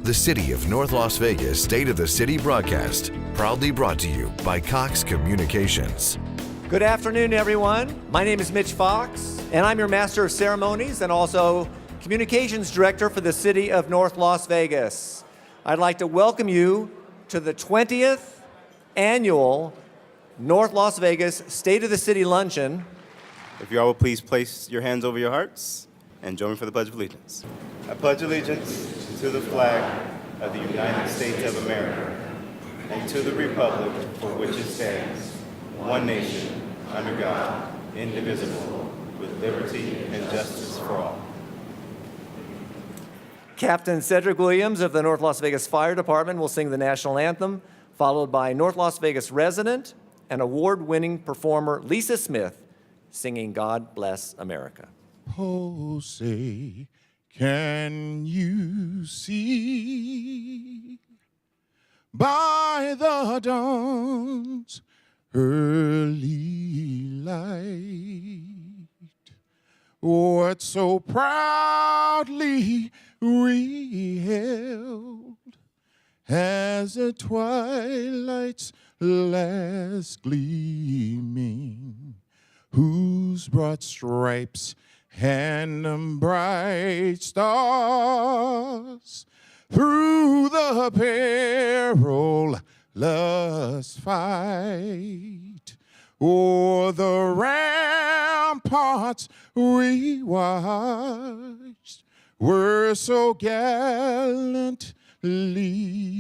The City of North Las Vegas State of the City broadcast, proudly brought to you by Cox Communications. Good afternoon, everyone. My name is Mitch Fox, and I'm your Master of Ceremonies and also Communications Director for the City of North Las Vegas. I'd like to welcome you to the 20th Annual North Las Vegas State of the City Luncheon. If you all will please place your hands over your hearts and join me for the Pledge of Allegiance. I pledge allegiance to the flag of the United States of America and to the republic for which it stands, one nation, under God, indivisible, with liberty and justice for all. Captain Cedric Williams of the North Las Vegas Fire Department will sing the national anthem, followed by North Las Vegas resident and award-winning performer Lisa Smith singing God Bless America. Oh, say, can you see by the dawn's early light what so proudly we held as the twilight's last gleaming, whose broad stripes and bright stars through the perilous fight o'er the ramparts we watched were so gallantly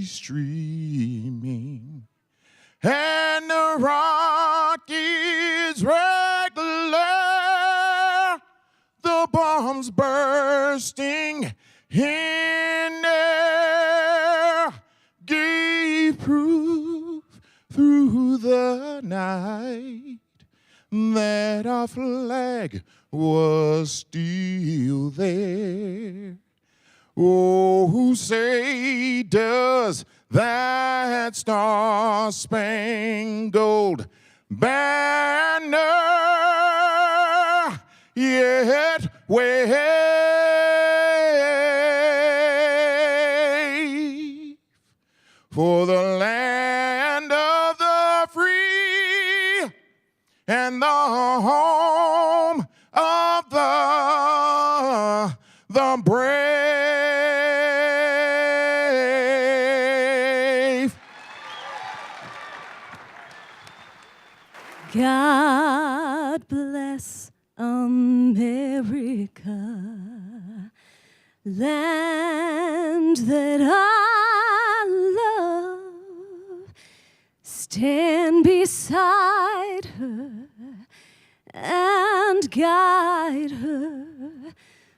streaming, and the rockets regular, the bombs bursting in air, gave proof through the night that our flag was still there. Oh, who say does that star-spangled banner yet wave for the land of the free and the home of the brave. God bless America, land that I love. Stand beside her and guide her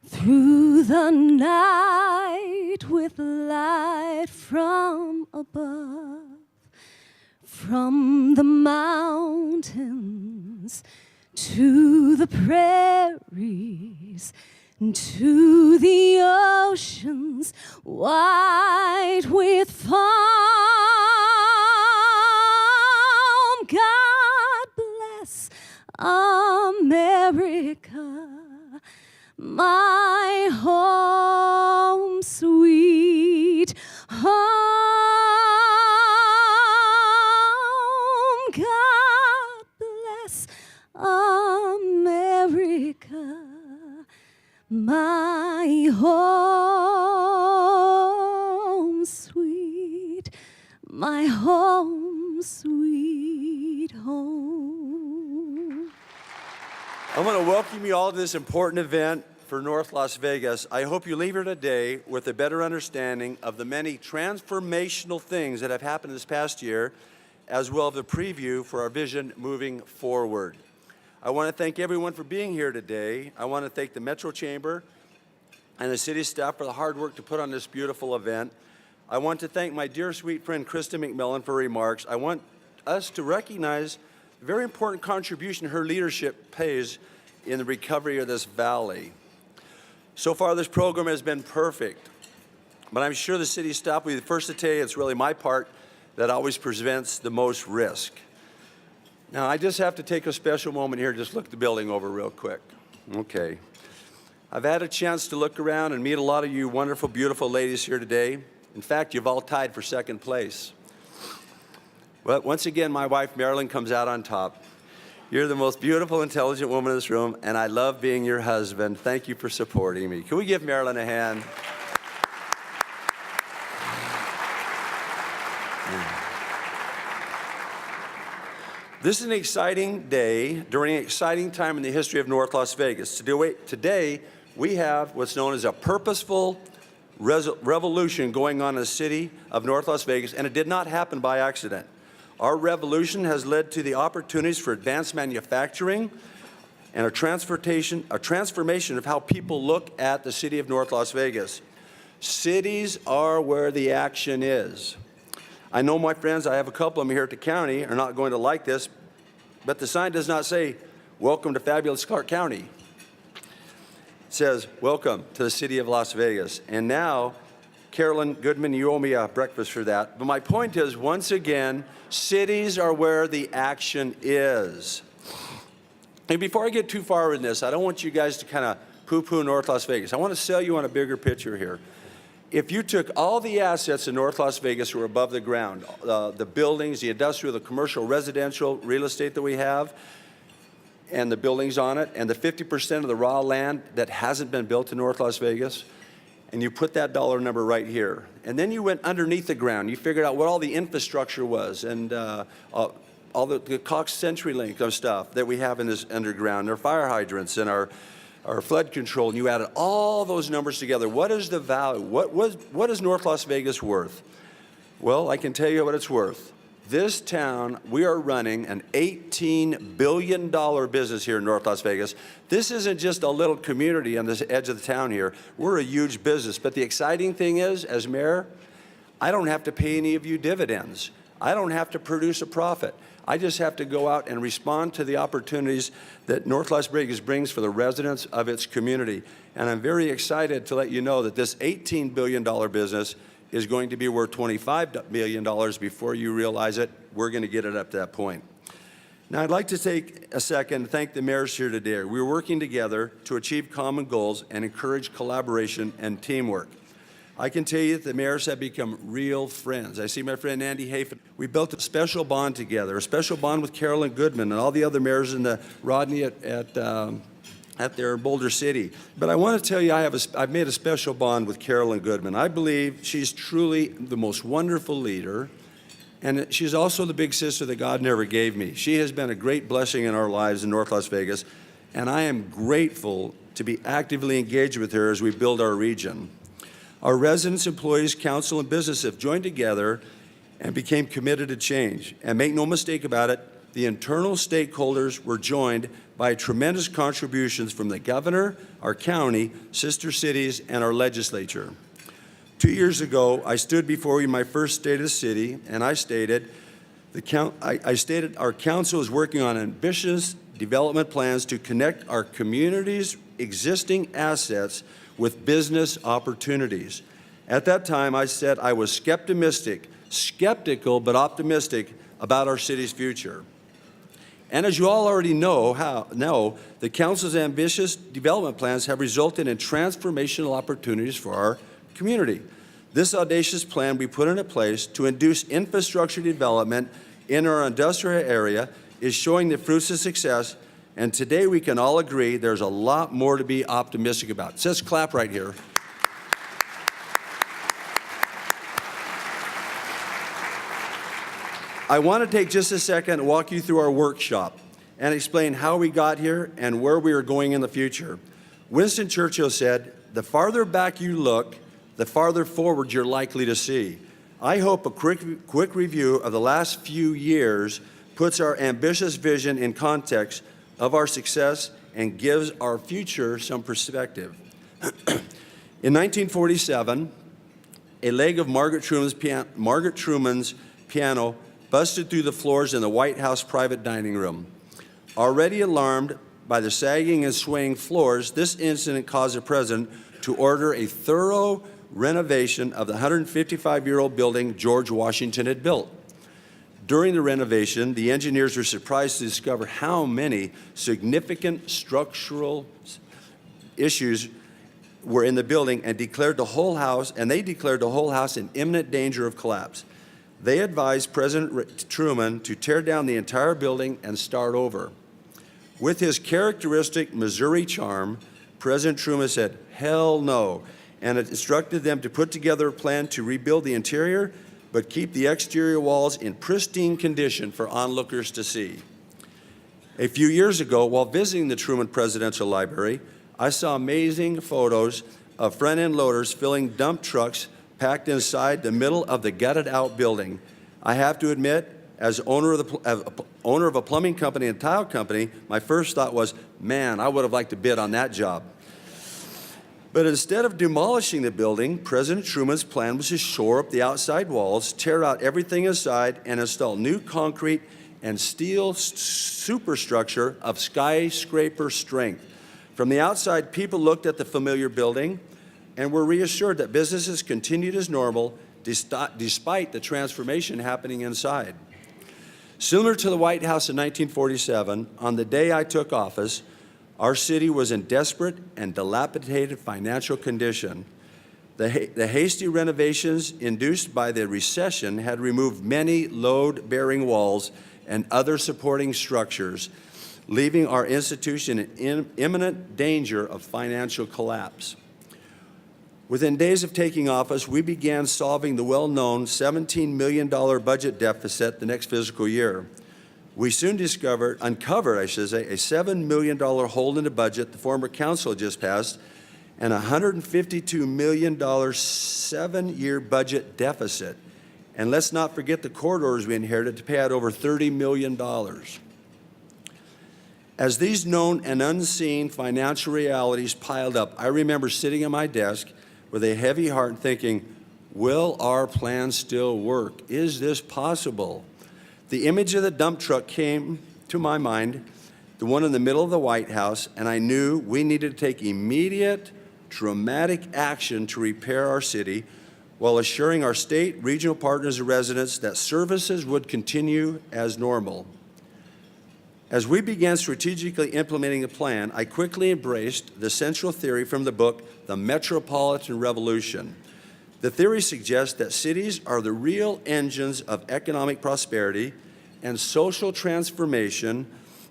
through the night with light from above. From the mountains to the prairies, to the oceans white with foam. God bless America, my home, sweet home. God bless America, my home, sweet, my home, sweet home. I want to welcome you all to this important event for North Las Vegas. I hope you leave here today with a better understanding of the many transformational things that have happened this past year, as well as the preview for our vision moving forward. I want to thank everyone for being here today. I want to thank the Metro Chamber and the city staff for the hard work to put on this beautiful event. I want to thank my dear sweet friend Krista McMillan for her remarks. I want us to recognize the very important contribution her leadership pays in the recovery of this valley. So far, this program has been perfect, but I'm sure the city staff will be the first to tell you it's really my part that always presents the most risk. Now, I just have to take a special moment here to just look the building over real quick. Okay. I've had a chance to look around and meet a lot of you wonderful, beautiful ladies here today. In fact, you've all tied for second place. But once again, my wife, Marilyn, comes out on top. You're the most beautiful, intelligent woman in this room, and I love being your husband. Thank you for supporting me. Can we give Marilyn a hand? This is an exciting day during an exciting time in the history of North Las Vegas. Today, we have what's known as a purposeful revolution going on in the city of North Las Vegas, and it did not happen by accident. Our revolution has led to the opportunities for advanced manufacturing and a transformation of how people look at the city of North Las Vegas. Cities are where the action is. I know my friends, I have a couple of them here at the county, are not going to like this, but the sign does not say, "Welcome to fabulous Clark County." It says, "Welcome to the city of Las Vegas." And now, Carolyn Goodman, you owe me a breakfast for that. But my point is, once again, cities are where the action is. And before I get too far in this, I don't want you guys to kind of poo-poo North Las Vegas. I want to sell you on a bigger picture here. If you took all the assets in North Las Vegas who are above the ground, the buildings, the industrial, the commercial, residential real estate that we have, and the buildings on it, and the 50% of the raw land that hasn't been built in North Las Vegas, and you put that dollar number right here, and then you went underneath the ground, you figured out what all the infrastructure was, and all the Cox CenturyLink of stuff that we have in this underground, our fire hydrants and our flood control, and you added all those numbers together. What is the value? What is North Las Vegas worth? Well, I can tell you what it's worth. This town, we are running an $18 billion business here in North Las Vegas. This isn't just a little community on this edge of the town here. We're a huge business. But the exciting thing is, as mayor, I don't have to pay any of you dividends. I don't have to produce a profit. I just have to go out and respond to the opportunities that North Las Vegas brings for the residents of its community. And I'm very excited to let you know that this $18 billion business is going to be worth $25 million before you realize it. We're going to get it up to that point. Now, I'd like to take a second and thank the mayors here today. We're working together to achieve common goals and encourage collaboration and teamwork. I can tell you that the mayors have become real friends. I see my friend Andy Hafen. We built a special bond together, a special bond with Carolyn Goodman and all the other mayors in the Rodney at their Boulder City. But I want to tell you, I've made a special bond with Carolyn Goodman. I believe she's truly the most wonderful leader, and she's also the big sister that God never gave me. She has been a great blessing in our lives in North Las Vegas, and I am grateful to be actively engaged with her as we build our region. Our residents, employees, council, and business have joined together and became committed to change. And make no mistake about it, the internal stakeholders were joined by tremendous contributions from the governor, our county, sister cities, and our legislature. 2 years ago, I stood before you in my first State of the City, and I stated, our council is working on ambitious development plans to connect our community's existing assets with business opportunities. At that time, I said I was skeptical but optimistic about our city's future. And as you all already know, the council's ambitious development plans have resulted in transformational opportunities for our community. This audacious plan we put into place to induce infrastructure development in our industrial area is showing the fruits of success, and today we can all agree there's a lot more to be optimistic about. So let's clap right here. I want to take just a second and walk you through our workshop and explain how we got here and where we are going in the future. Winston Churchill said, "The farther back you look, the farther forward you're likely to see." I hope a quick review of the last few years puts our ambitious vision in context of our success and gives our future some perspective. In 1947, a leg of Margaret Truman's piano busted through the floors in the White House private dining room. Already alarmed by the sagging and swaying floors, this incident caused the president to order a thorough renovation of the 155-year-old building George Washington had built. During the renovation, the engineers were surprised to discover how many significant structural issues were in the building and declared the whole house in imminent danger of collapse. They advised President Truman to tear down the entire building and start over. With his characteristic Missouri charm, President Truman said, "Hell no," and instructed them to put together a plan to rebuild the interior, but keep the exterior walls in pristine condition for onlookers to see. A few years ago, while visiting the Truman Presidential Library, I saw amazing photos of front-end loaders filling dump trucks packed inside the middle of the gutted-out building. I have to admit, as owner of a plumbing company and tile company, my first thought was, man, I would have liked to bid on that job. But instead of demolishing the building, President Truman's plan was to shore up the outside walls, tear out everything inside, and install new concrete and steel superstructure of skyscraper strength. From the outside, people looked at the familiar building and were reassured that businesses continued as normal despite the transformation happening inside. Similar to the White House in 1947, on the day I took office, our city was in desperate and dilapidated financial condition. The hasty renovations induced by the recession had removed many load-bearing walls and other supporting structures, leaving our institution in imminent danger of financial collapse. Within days of taking office, we began solving the well-known $17 million budget deficit the next fiscal year. We soon uncovered, a $7 million hole in the budget the former council just passed, and a $152 million 7-year budget deficit. And let's not forget the corridors we inherited to pay out over $30 million. As these known and unseen financial realities piled up, I remember sitting at my desk with a heavy heart and thinking, will our plan still work? Is this possible? The image of the dump truck came to my mind, the one in the middle of the White House, and I knew we needed to take immediate, dramatic action to repair our city while assuring our state, regional partners, and residents that services would continue as normal. As we began strategically implementing the plan, I quickly embraced the central theory from the book, The Metropolitan Revolution. The theory suggests that cities are the real engines of economic prosperity and social transformation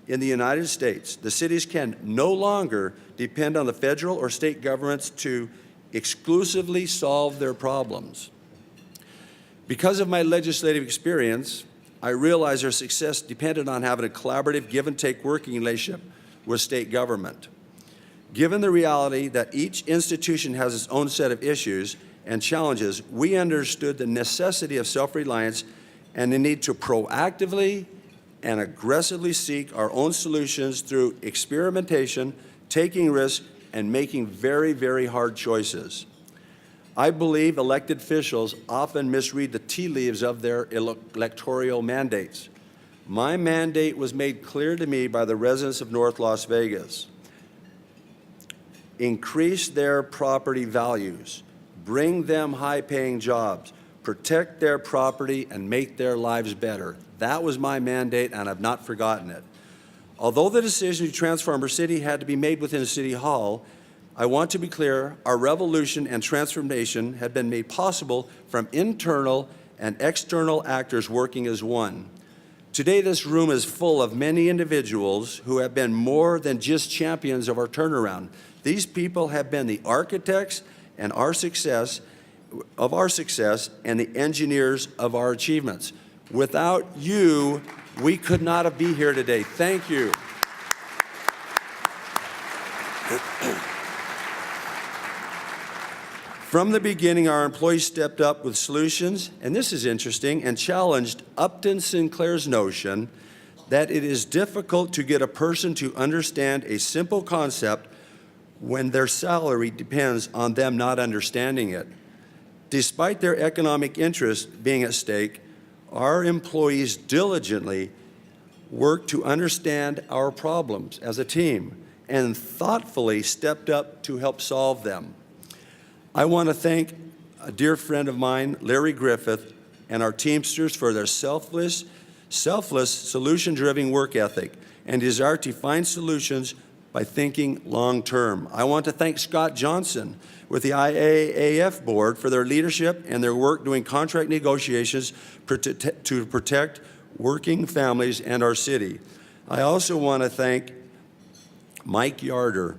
in the United States. The cities can no longer depend on the federal or state governments to exclusively solve their problems. Because of my legislative experience, I realized our success depended on having a collaborative give-and-take working relationship with state government. Given the reality that each institution has its own set of issues and challenges, we understood the necessity of self-reliance and the need to proactively and aggressively seek our own solutions through experimentation, taking risks, and making very, very hard choices. I believe elected officials often misread the tea leaves of their electoral mandates. My mandate was made clear to me by the residents of North Las Vegas. Increase their property values, bring them high-paying jobs, protect their property, and make their lives better. That was my mandate, and I've not forgotten it. Although the decision to transform our city had to be made within City Hall, I want to be clear, our revolution and transformation had been made possible from internal and external actors working as one. Today, this room is full of many individuals who have been more than just champions of our turnaround. These people have been the architects and our success and the engineers of our achievements. Without you, we could not have been here today. Thank you. From the beginning, our employees stepped up with solutions, and this is interesting, and challenged Upton Sinclair's notion that it is difficult to get a person to understand a simple concept when their salary depends on them not understanding it. Despite their economic interest being at stake, our employees diligently worked to understand our problems as a team and thoughtfully stepped up to help solve them. I want to thank a dear friend of mine, Larry Griffith, and our Teamsters for their selfless, solution-driven work ethic and desire to find solutions by thinking long term. I want to thank Scott Johnson with the IAAF board for their leadership and their work doing contract negotiations to protect working families and our city. I also want to thank Mike Yarder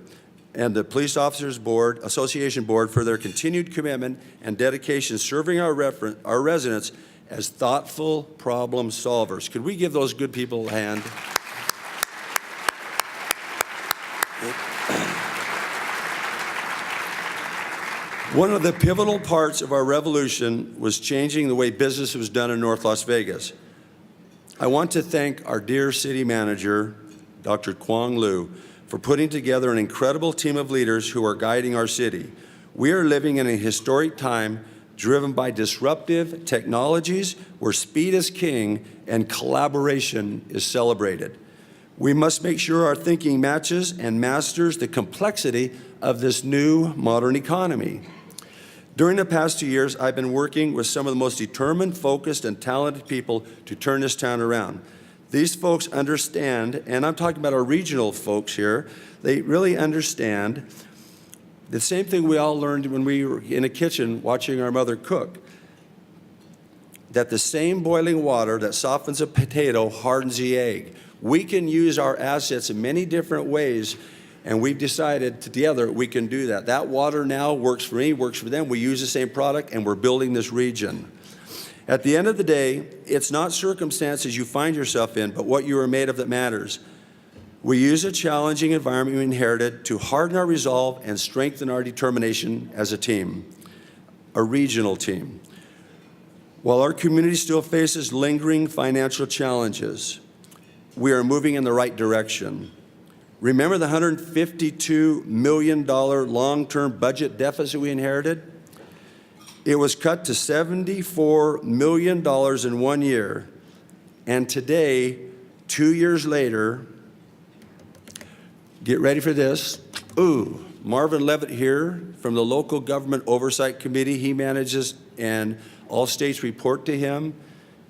and the Police Officers Board, Association Board for their continued commitment and dedication serving our residents as thoughtful problem solvers. Could we give those good people a hand? One of the pivotal parts of our revolution was changing the way business was done in North Las Vegas. I want to thank our dear city manager, Dr. Kwong Lu, for putting together an incredible team of leaders who are guiding our city. We are living in a historic time driven by disruptive technologies where speed is king and collaboration is celebrated. We must make sure our thinking matches and masters the complexity of this new modern economy. During the past 2 years, I've been working with some of the most determined, focused, and talented people to turn this town around. These folks understand, and I'm talking about our regional folks here, they really understand the same thing we all learned when we were in a kitchen watching our mother cook, that the same boiling water that softens a potato hardens the egg. We can use our assets in many different ways, and we've decided together we can do that. That water now works for me, works for them. We use the same product, and we're building this region. At the end of the day, it's not circumstances you find yourself in, but what you are made of that matters. We use a challenging environment we inherited to harden our resolve and strengthen our determination as a team, a regional team. While our community still faces lingering financial challenges, we are moving in the right direction. Remember the $152 million long-term budget deficit we inherited? It was cut to $74 million in 1 year. And today, 2 years later, get ready for this. Marvin Levitt here from the Local Government Oversight Committee. He manages, and all states report to him.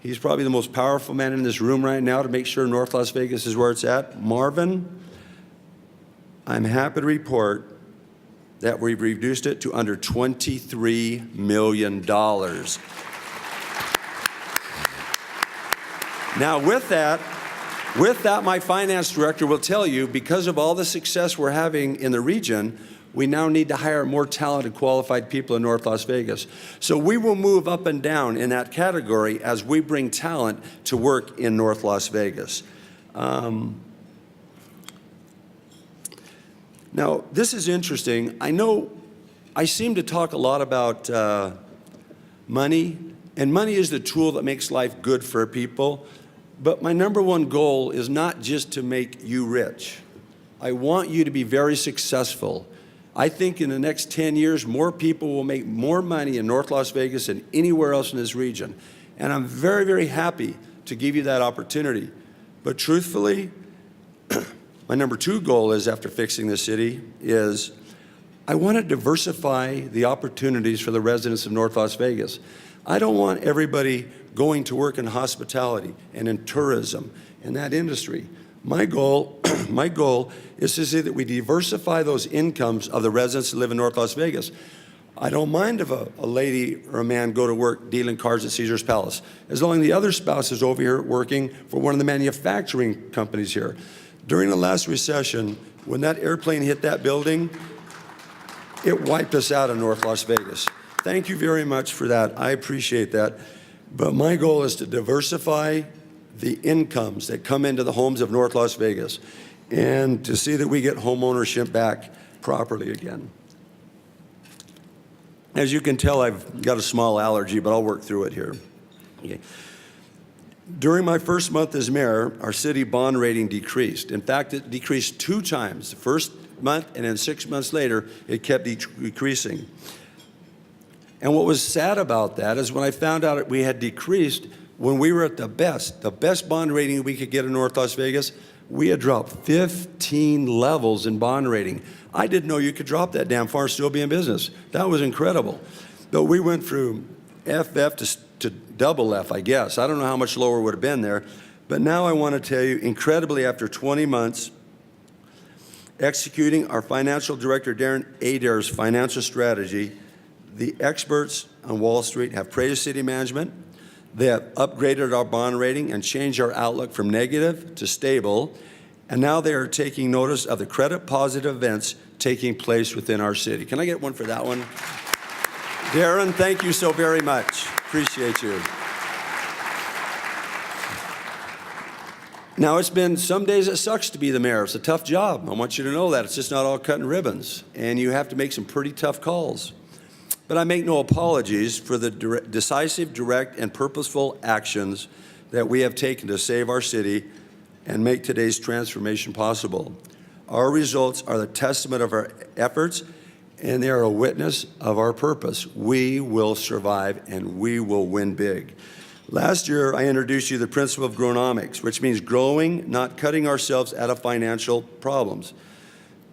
He's probably the most powerful man in this room right now to make sure North Las Vegas is where it's at. Marvin, I'm happy to report that we've reduced it to under $23 million. Now, with that, my finance director will tell you, because of all the success we're having in the region, we now need to hire more talented, qualified people in North Las Vegas. So we will move up and down in that category as we bring talent to work in North Las Vegas. Now, this is interesting. I know I seem to talk a lot about money, and money is the tool that makes life good for people. But my number one goal is not just to make you rich. I want you to be very successful. I think in the next 10 years, more people will make more money in North Las Vegas than anywhere else in this region. And I'm very, very happy to give you that opportunity. But truthfully, my number two goal is, after fixing the city, is I want to diversify the opportunities for the residents of North Las Vegas. I don't want everybody going to work in hospitality and in tourism and that industry. My goal is to see that we diversify those incomes of the residents that live in North Las Vegas. I don't mind if a lady or a man go to work dealing cards at Caesar's Palace, as long as the other spouse is over here working for one of the manufacturing companies here. During the last recession, when that airplane hit that building, it wiped us out of North Las Vegas. Thank you very much for that. I appreciate that. But my goal is to diversify the incomes that come into the homes of North Las Vegas and to see that we get home ownership back properly again. As you can tell, I've got a small allergy, but I'll work through it here. Okay. During my first month as mayor, our city bond rating decreased. In fact, it decreased 2 times. The first month, and then 6 months later, it kept decreasing. And what was sad about that is when I found out we had decreased, when we were at the best bond rating we could get in North Las Vegas, we had dropped 15 levels in bond rating. I didn't know you could drop that damn far and still be in business. That was incredible. But we went through FF to double F, I guess. I don't know how much lower it would have been there. But now I want to tell you, incredibly, after 20 months, executing our financial director, Darren Adair's financial strategy, the experts on Wall Street have praised city management. They have upgraded our bond rating and changed our outlook from negative to stable. And now they are taking notice of the credit positive events taking place within our city. Can I get one for that one? Darren, thank you so very much. Appreciate you. Now, it's been some days it sucks to be the mayor. It's a tough job. I want you to know that. It's just not all cutting ribbons. And you have to make some pretty tough calls. But I make no apologies for the decisive, direct, and purposeful actions that we have taken to save our city and make today's transformation possible. Our results are the testament of our efforts, and they are a witness of our purpose. We will survive, and we will win big. Last year, I introduced you the principle of grownomics, which means growing, not cutting ourselves out of financial problems.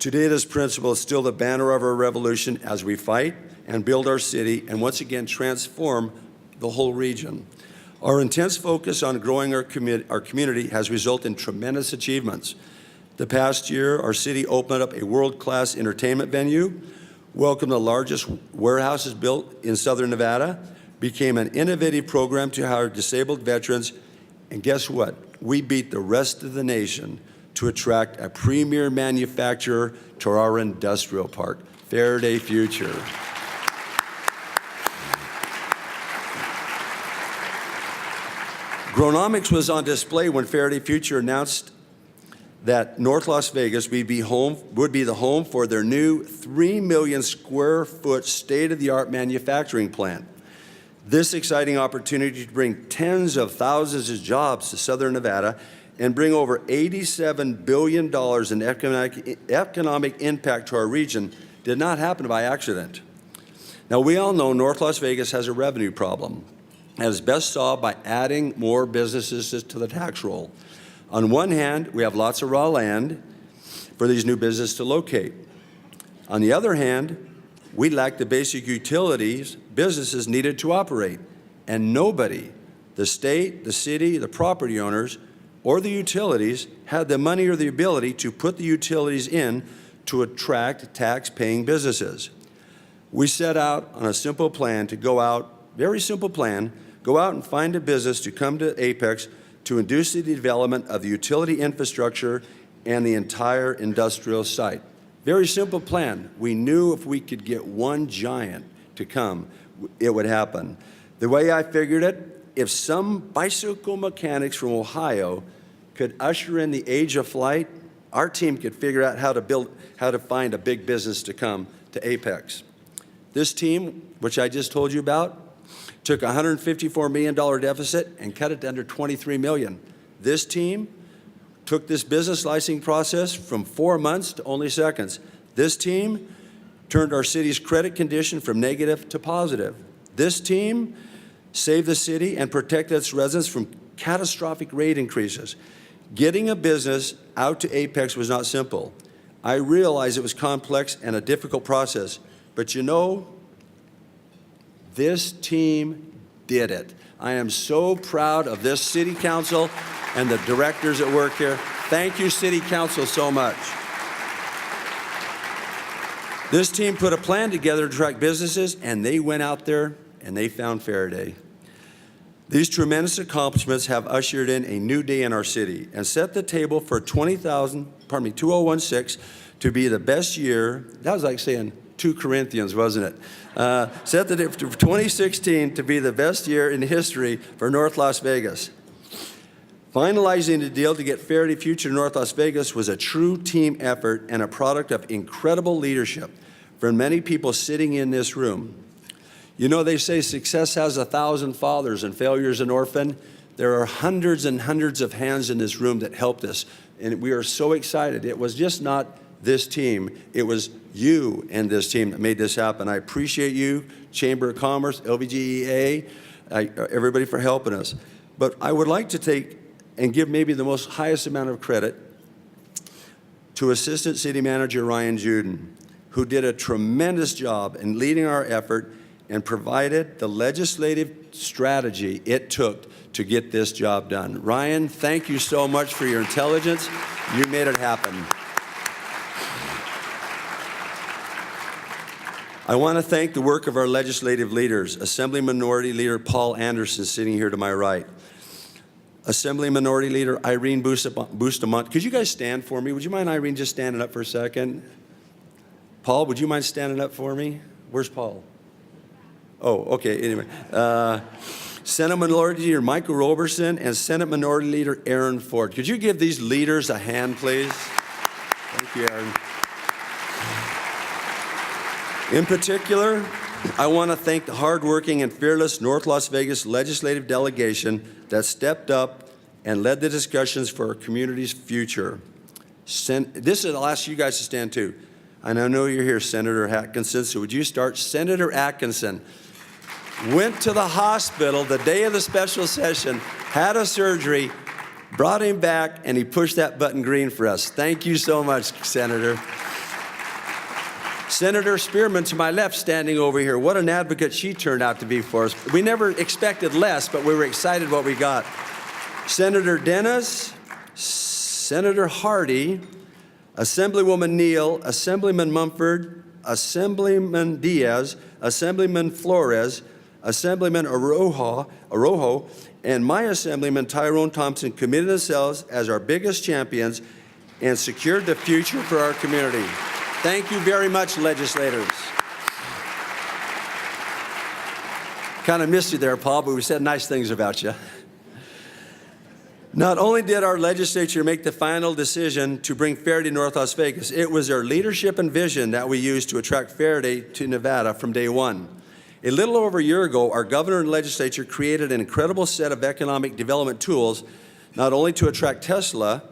Today, this principle is still the banner of our revolution as we fight and build our city and once again transform the whole region. Our intense focus on growing our community has resulted in tremendous achievements. The past year, our city opened up a world-class entertainment venue, welcomed the largest warehouses built in Southern Nevada, became an innovative program to hire disabled veterans, and guess what? We beat the rest of the nation to attract a premier manufacturer to our industrial park, Faraday Future. Grownomics was on display when Faraday Future announced that North Las Vegas would be the home for their new 3 million square foot state-of-the-art manufacturing plant. This exciting opportunity to bring tens of thousands of jobs to Southern Nevada and bring over $87 billion in economic impact to our region did not happen by accident. Now, we all know North Las Vegas has a revenue problem, and is best solved by adding more businesses to the tax roll. On one hand, we have lots of raw land for these new businesses to locate. On the other hand, we lack the basic utilities businesses needed to operate. And nobody, the state, the city, the property owners, or the utilities had the money or the ability to put the utilities in to attract tax-paying businesses. We set out on a simple plan to go out, very simple plan, go out and find a business to come to Apex to induce the development of the utility infrastructure and the entire industrial site. Very simple plan. We knew if we could get one giant to come, it would happen. The way I figured it, if some bicycle mechanics from Ohio could usher in the age of flight, our team could figure out how to find a big business to come to Apex. This team, which I just told you about, took a $154 million deficit and cut it to under $23 million. This team took this business licensing process from 4 months to only seconds. This team turned our city's credit condition from negative to positive. This team saved the city and protected its residents from catastrophic rate increases. Getting a business out to Apex was not simple. I realize it was complex and a difficult process, but you know, this team did it. I am so proud of this city council and the directors that work here. Thank you, city council, so much. This team put a plan together to attract businesses, and they went out there and they found Faraday. These tremendous accomplishments have ushered in a new day in our city and set the table for 2016 to be the best year. That was like saying 2 Corinthians, wasn't it? Set the table for 2016 to be the best year in history for North Las Vegas. Finalizing the deal to get Faraday Future to North Las Vegas was a true team effort and a product of incredible leadership from many people sitting in this room. You know, they say success has 1,000 fathers and failure is an orphan. There are hundreds and hundreds of hands in this room that helped us, and we are so excited. It was just not this team. It was you and this team that made this happen. I appreciate you, Chamber of Commerce, LVGEA, everybody for helping us. But I would like to take and give maybe the most highest amount of credit to Assistant City Manager Ryan Juden, who did a tremendous job in leading our effort and provided the legislative strategy it took to get this job done. Ryan, thank you so much for your intelligence. You made it happen. I want to thank the work of our legislative leaders, Assembly Minority Leader Paul Anderson sitting here to my right, Assembly Minority Leader Irene Bustamante. Could you guys stand for me? Would you mind, Irene, just standing up for a second? Paul, would you mind standing up for me? Where's Paul? Oh, okay, anyway. Senate Minority Leader Michael Roberson and Senate Minority Leader Aaron Ford. Could you give these leaders a hand, please? Thank you, Aaron. In particular, I want to thank the hardworking and fearless North Las Vegas legislative delegation that stepped up and led the discussions for our community's future. I'll ask you guys to stand too. And I know you're here, Senator Atkinson, so would you start? Senator Atkinson went to the hospital the day of the special session, had a surgery, brought him back, and he pushed that button green for us. Thank you so much, Senator. Senator Spearman to my left, standing over here. What an advocate she turned out to be for us. We never expected less, but we were excited what we got. Senator Dennis, Senator Hardy, Assemblywoman Neal, Assemblyman Mumford, Assemblyman Diaz, Assemblyman Flores, Assemblyman Arojo, and my Assemblyman Tyrone Thompson committed themselves as our biggest champions and secured the future for our community. Thank you very much, legislators. Kind of missed you there, Paul, but we said nice things about you. Not only did our legislature make the final decision to bring Faraday to North Las Vegas, it was their leadership and vision that we used to attract Faraday to Nevada from day one. A little over a year ago, our governor and legislature created an incredible set of economic development tools, not only to attract Tesla,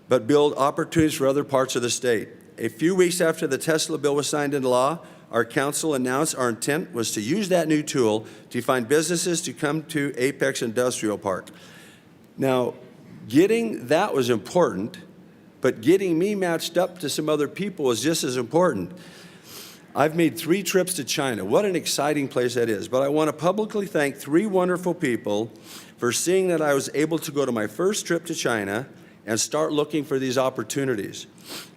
but build opportunities for other parts of the state. A few weeks after the Tesla bill was signed into law, our council announced our intent was to use that new tool to find businesses to come to Apex Industrial Park. Now, getting that was important, but getting me matched up to some other people was just as important. I've made 3 trips to China. What an exciting place that is. But I want to publicly thank 3 wonderful people for seeing that I was able to go to my first trip to China and start looking for these opportunities.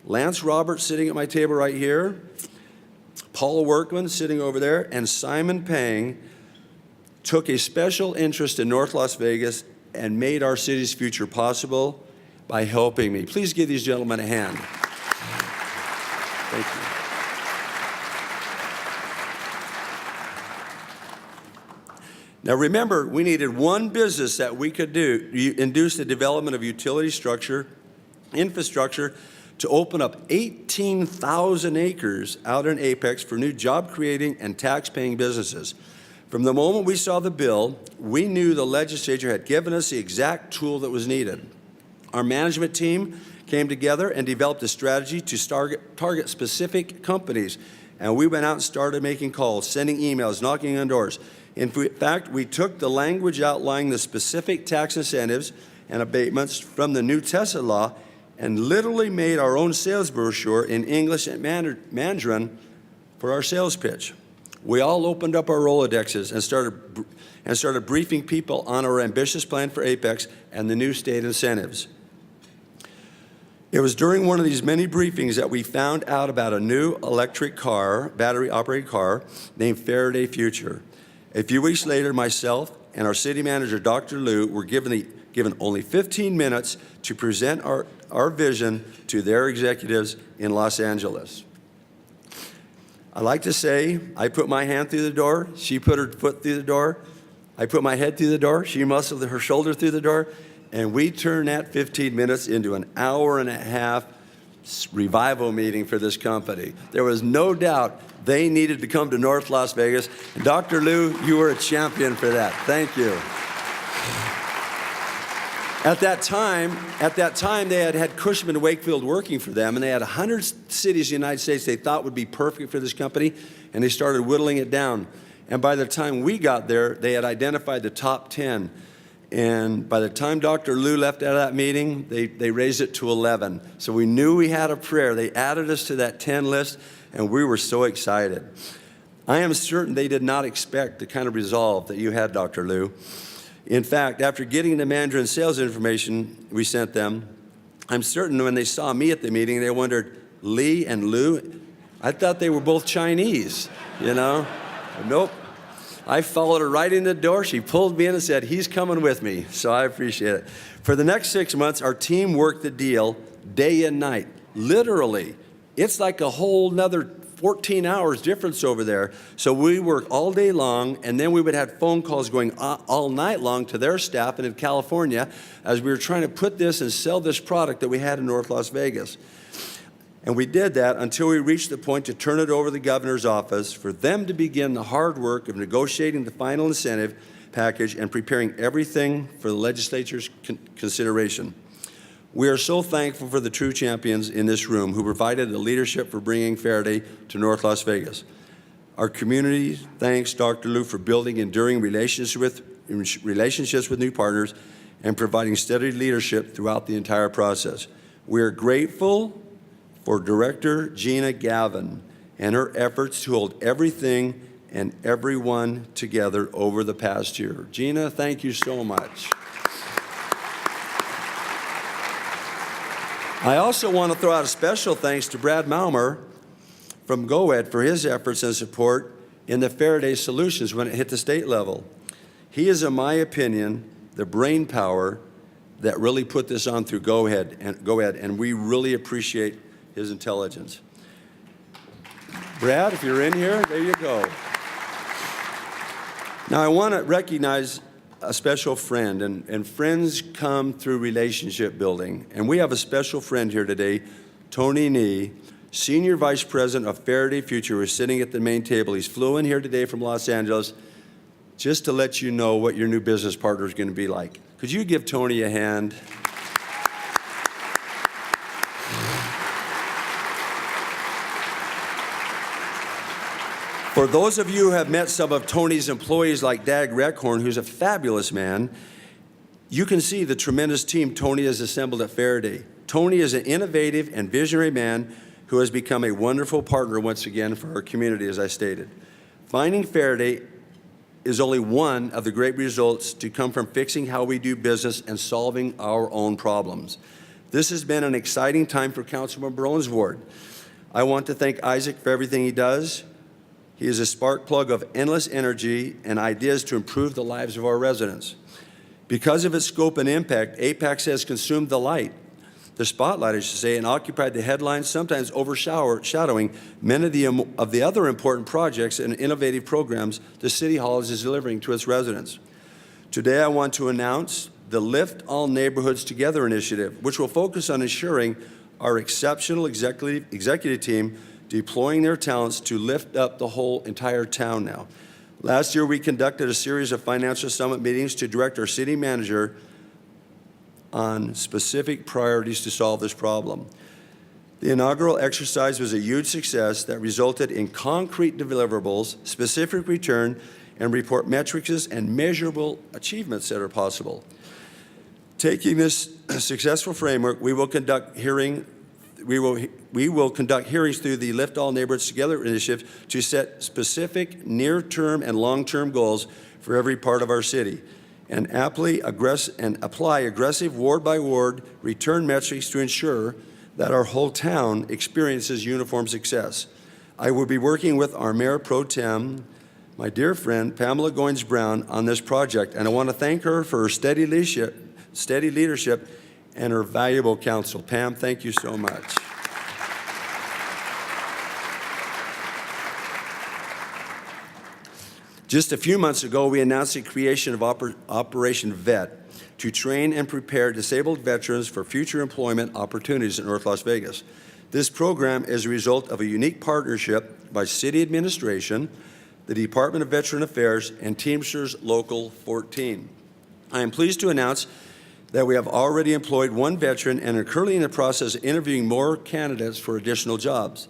Lance Roberts sitting at my table right here, Paul Workman sitting over there, and Simon Pang took a special interest in North Las Vegas and made our city's future possible by helping me. Please give these gentlemen a hand. Thank you. Now remember, we needed one business that we could induce the development of utility infrastructure to open up 18,000 acres out in Apex for new job-creating and tax-paying businesses. From the moment we saw the bill, we knew the legislature had given us the exact tool that was needed. Our management team came together and developed a strategy to target specific companies, and we went out and started making calls, sending emails, knocking on doors. In fact, we took the language outlining the specific tax incentives and abatements from the new Tesla law and literally made our own sales brochure in English and Mandarin for our sales pitch. We all opened up our Rolodexes and started briefing people on our ambitious plan for Apex and the new state incentives. It was during one of these many briefings that we found out about a new electric car, battery-operated car, named Faraday Future. A few weeks later, myself and our city manager, Dr. Liu, were given only 15 minutes to present our vision to their executives in Los Angeles. I like to say, I put my hand through the door, she put her foot through the door, I put my head through the door, she muscled her shoulder through the door, and we turned that 15 minutes into an hour-and-a-half revival meeting for this company. There was no doubt they needed to come to North Las Vegas. And Dr. Liu, you were a champion for that. Thank you. At that time, they had Cushman & Wakefield working for them, and they had 100 cities in the United States they thought would be perfect for this company, and they started whittling it down. And by the time we got there, they had identified the top 10. And by the time Dr. Liu left out of that meeting, they raised it to 11. So we knew we had a prayer. They added us to that 10 list, and we were so excited. I am certain they did not expect the kind of resolve that you had, Dr. Liu. In fact, after getting the Mandarin sales information we sent them, I'm certain when they saw me at the meeting, they wondered, Lee and Liu, I thought they were both Chinese, you know? Nope. I followed her right in the door. She pulled me in and said, he's coming with me. So I appreciate it. For the next 6 months, our team worked the deal day and night. Literally. It's like a whole nother 14 hours difference over there. So we work all day long, and then we would have phone calls going all night long to their staff in California as we were trying to put this and sell this product that we had in North Las Vegas. And we did that until we reached the point to turn it over to the governor's office for them to begin the hard work of negotiating the final incentive package and preparing everything for the legislature's consideration. We are so thankful for the true champions in this room who provided the leadership for bringing Faraday to North Las Vegas. Our community thanks Dr. Liu for building enduring relationships with new partners and providing steady leadership throughout the entire process. We are grateful for Director Gina Gavin and her efforts to hold everything and everyone together over the past year. Gina, thank you so much. I also want to throw out a special thanks to Brad Malmer from GoEd for his efforts and support in the Faraday solutions when it hit the state level. He is, in my opinion, the brain power that really put this on through GoEd, and we really appreciate his intelligence. Brad, if you're in here, there you go. Now, I want to recognize a special friend, and friends come through relationship building. And we have a special friend here today, Tony Nee, Senior Vice President of Faraday Future, who's sitting at the main table. He's flew in here today from Los Angeles just to let you know what your new business partner is going to be like. Could you give Tony a hand? For those of you who have met some of Tony's employees like Dag Reckhorn, who's a fabulous man, you can see the tremendous team Tony has assembled at Faraday. Tony is an innovative and visionary man who has become a wonderful partner once again for our community, as I stated. Finding Faraday is only one of the great results to come from fixing how we do business and solving our own problems. This has been an exciting time for Councilman Barone's ward. I want to thank Isaac for everything he does. He is a spark plug of endless energy and ideas to improve the lives of our residents. Because of its scope and impact, Apex has consumed the spotlight, I should say, and occupied the headlines, sometimes overshadowing many of the other important projects and innovative programs the City Hall is delivering to its residents. Today, I want to announce the Lift All Neighborhoods Together initiative, which will focus on ensuring our exceptional executive team deploying their talents to lift up the whole entire town now. Last year, we conducted a series of financial summit meetings to direct our city manager on specific priorities to solve this problem. The inaugural exercise was a huge success that resulted in concrete deliverables, specific return, and report metrics and measurable achievements that are possible. Taking this successful framework, we will conduct hearings through the Lift All Neighborhoods Together initiative to set specific near-term and long-term goals for every part of our city and apply aggressive ward-by-ward return metrics to ensure that our whole town experiences uniform success. I will be working with our Mayor Pro Tem, my dear friend Pamela Goins-Brown, on this project, and I want to thank her for her steady leadership and her valuable counsel. Pam, thank you so much. Just a few months ago, we announced the creation of Operation VET to train and prepare disabled veterans for future employment opportunities in North Las Vegas. This program is a result of a unique partnership by City Administration, the Department of Veteran Affairs, and Teamsters Local 14. I am pleased to announce that we have already employed one veteran and are currently in the process of interviewing more candidates for additional jobs.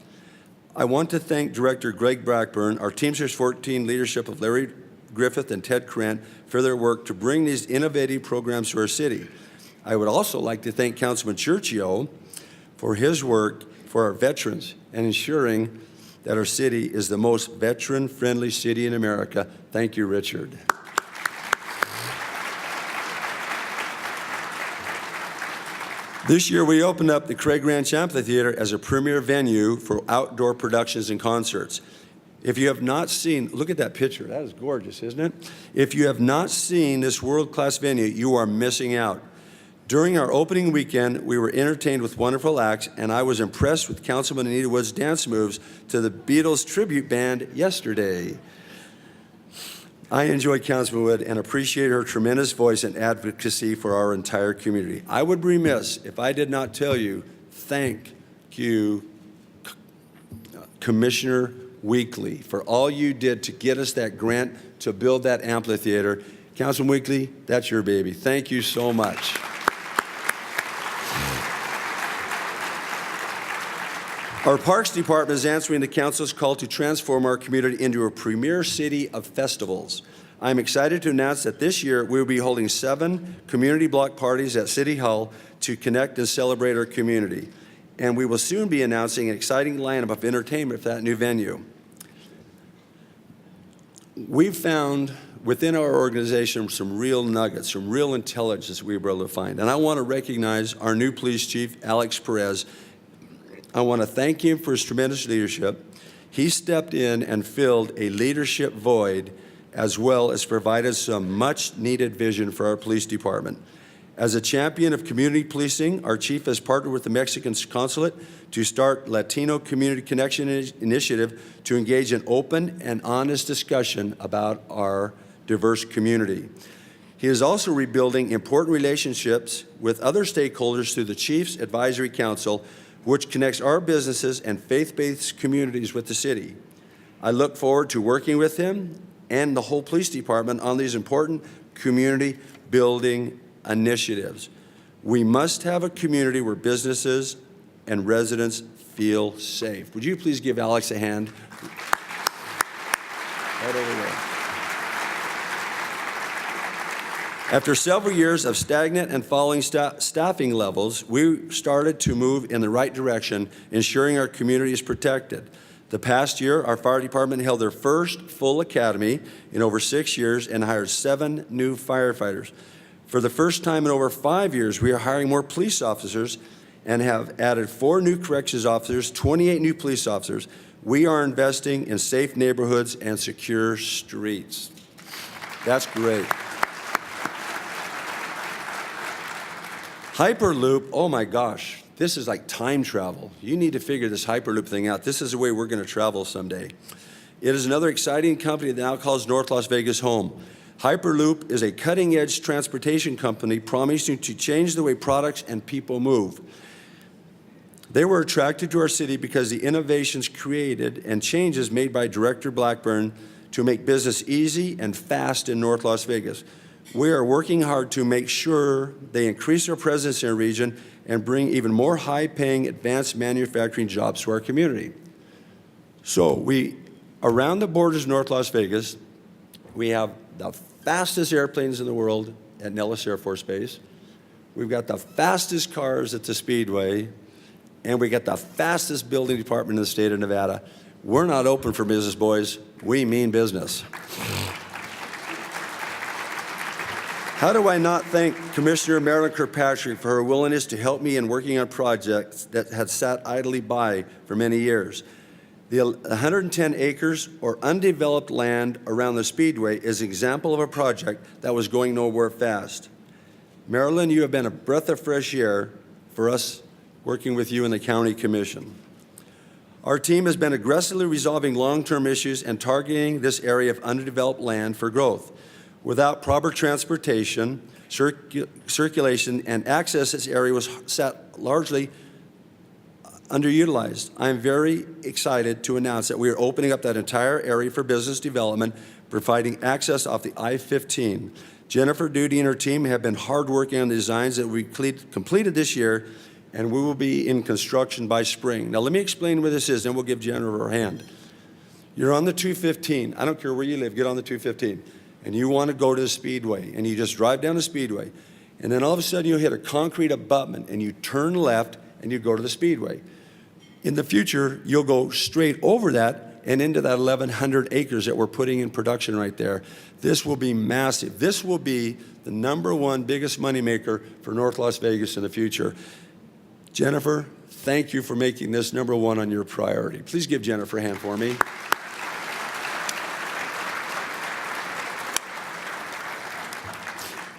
I want to thank Director Greg Blackburn, our Teamsters 14 leadership of Larry Griffith and Ted Krant for their work to bring these innovative programs to our city. I would also like to thank Councilman Churchio for his work for our veterans and ensuring that our city is the most veteran-friendly city in America. Thank you, Richard. This year, we opened up the Craig Ranch Amphitheater as a premier venue for outdoor productions and concerts. If you have not seen, look at that picture. That is gorgeous, isn't it? If you have not seen this world-class venue, you are missing out. During our opening weekend, we were entertained with wonderful acts, and I was impressed with Councilman Anita Wood's dance moves to the Beatles tribute band yesterday. I enjoy Councilman Wood and appreciate her tremendous voice and advocacy for our entire community. I would be remiss if I did not tell you, thank you, Commissioner Weekly, for all you did to get us that grant to build that amphitheater. Councilman Weekly, that's your baby. Thank you so much. Our Parks Department is answering the Council's call to transform our community into a premier city of festivals. I'm excited to announce that this year we will be holding 7 community block parties at City Hall to connect and celebrate our community. And we will soon be announcing an exciting lineup of entertainment for that new venue. We've found within our organization some real nuggets, some real intelligence we were able to find. And I want to recognize our new police chief, Alex Perez. I want to thank him for his tremendous leadership. He stepped in and filled a leadership void, as well as provided some much-needed vision for our police department. As a champion of community policing, our chief has partnered with the Mexican consulate to start Latino Community Connection Initiative to engage in open and honest discussion about our diverse community. He is also rebuilding important relationships with other stakeholders through the Chiefs Advisory Council, which connects our businesses and faith-based communities with the city. I look forward to working with him and the whole police department on these important community building initiatives. We must have a community where businesses and residents feel safe. Would you please give Alex a hand? Right over there. After several years of stagnant and falling staffing levels, we started to move in the right direction, ensuring our community is protected. The past year, our fire department held their first full academy in over 6 years and hired 7 new firefighters. For the first time in over 5 years, we are hiring more police officers and have added 4 new corrections officers, 28 new police officers. We are investing in safe neighborhoods and secure streets. That's great. Hyperloop, oh my gosh, this is like time travel. You need to figure this Hyperloop thing out. This is the way we're going to travel someday. It is another exciting company that now calls North Las Vegas home. Hyperloop is a cutting-edge transportation company promising to change the way products and people move. They were attracted to our city because the innovations created and changes made by Director Blackburn to make business easy and fast in North Las Vegas. We are working hard to make sure they increase their presence in our region and bring even more high-paying advanced manufacturing jobs to our community. So around the borders of North Las Vegas, we have the fastest airplanes in the world at Nellis Air Force Base. We've got the fastest cars at the Speedway, and we got the fastest building department in the state of Nevada. We're not open for business, boys. We mean business. How do I not thank Commissioner Marilyn Kirkpatrick for her willingness to help me in working on projects that had sat idly by for many years? The 110 acres or undeveloped land around the Speedway is an example of a project that was going nowhere fast. Marilyn, you have been a breath of fresh air for us working with you in the County Commission. Our team has been aggressively resolving long-term issues and targeting this area of undeveloped land for growth. Without proper transportation, circulation, and access, this area was sat largely underutilized. I am very excited to announce that we are opening up that entire area for business development, providing access off the I-15. Jennifer Duty and her team have been hard working on the designs that we completed this year, and we will be in construction by spring. Now, let me explain where this is, then we'll give Jennifer a hand. You're on the 215. I don't care where you live, get on the 215. And you want to go to the Speedway, and you just drive down the Speedway, and then all of a sudden you hit a concrete abutment, and you turn left, and you go to the Speedway. In the future, you'll go straight over that and into that 1,100 acres that we're putting in production right there. This will be massive. This will be the #1 biggest moneymaker for North Las Vegas in the future. Jennifer, thank you for making this #1 on your priority. Please give Jennifer a hand for me.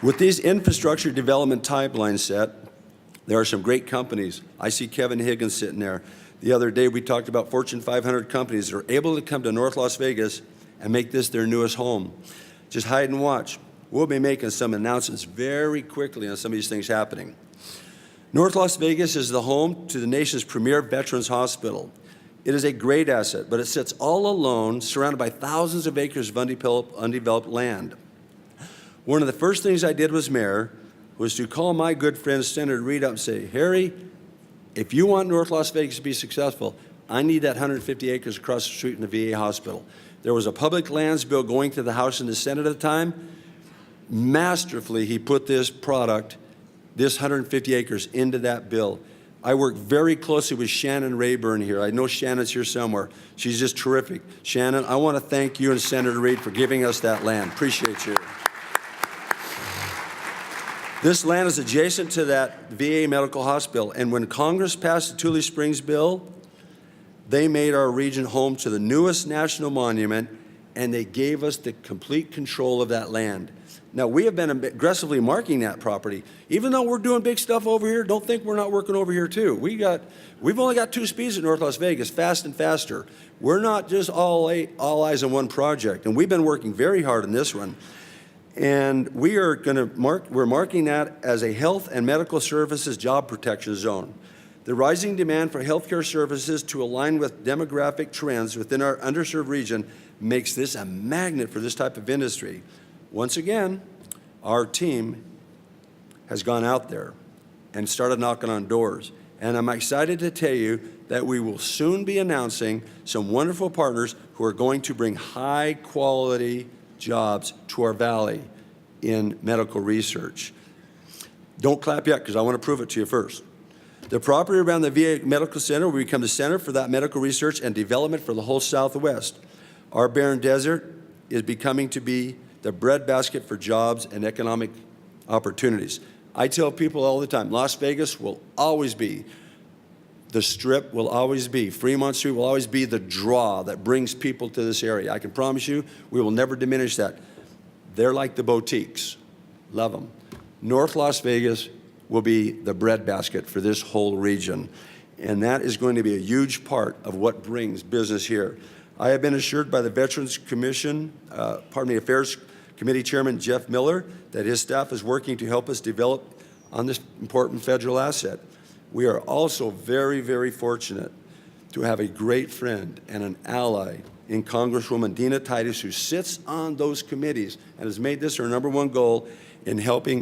With these infrastructure development pipelines set, there are some great companies. I see Kevin Higgins sitting there. The other day we talked about Fortune 500 companies that are able to come to North Las Vegas and make this their newest home. Just hide and watch. We'll be making some announcements very quickly on some of these things happening. North Las Vegas is the home to the nation's premier veterans hospital. It is a great asset, but it sits all alone, surrounded by thousands of acres of undeveloped land. One of the first things I did as mayor was to call my good friend Senator Reid up and say, Harry, if you want North Las Vegas to be successful, I need that 150 acres across the street in the VA hospital. There was a public lands bill going to the House and the Senate at the time. Masterfully, he put this product, this 150 acres, into that bill. I work very closely with Shannon Rayburn here. I know Shannon's here somewhere. She's just terrific. Shannon, I want to thank you and Senator Reid for giving us that land. Appreciate you. This land is adjacent to that VA medical hospital, and when Congress passed the Tule Springs bill, they made our region home to the newest national monument, and they gave us the complete control of that land. Now, we have been aggressively marketing that property. Even though we're doing big stuff over here, don't think we're not working over here too. We've only got 2 speeds at North Las Vegas, fast and faster. We're not just all eyes on one project, and we've been working very hard on this one. And we're marking that as a health and medical services job protection zone. The rising demand for healthcare services to align with demographic trends within our underserved region makes this a magnet for this type of industry. Once again, our team has gone out there and started knocking on doors. And I'm excited to tell you that we will soon be announcing some wonderful partners who are going to bring high quality jobs to our valley in medical research. Don't clap yet, because I want to prove it to you first. The property around the VA Medical Center will become the center for that medical research and development for the whole Southwest. Our barren desert is becoming to be the breadbasket for jobs and economic opportunities. I tell people all the time, Las Vegas will always be, the Strip will always be, Fremont Street will always be the draw that brings people to this area. I can promise you, we will never diminish that. They're like the boutiques. Love them. North Las Vegas will be the breadbasket for this whole region, and that is going to be a huge part of what brings business here. I have been assured by the Veterans Affairs Committee Chairman Jeff Miller that his staff is working to help us develop on this important federal asset. We are also very, very fortunate to have a great friend and an ally in Congresswoman Dina Titus, who sits on those committees and has made this her #1 goal in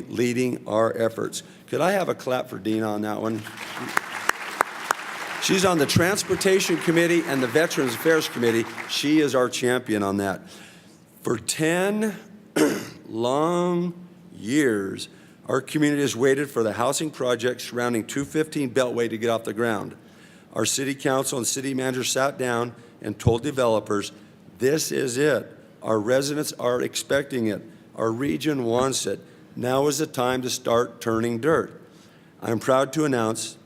leading our efforts. Could I have a clap for Dina on that one? She's on the Transportation Committee and the Veterans Affairs Committee. She is our champion on that. For 10 long years, our community has waited for the housing project surrounding 215 Beltway to get off the ground. Our city council and city manager sat down and told developers, this is it. Our residents are expecting it. Our region wants it. Now is the time to start turning dirt. I'm proud to announce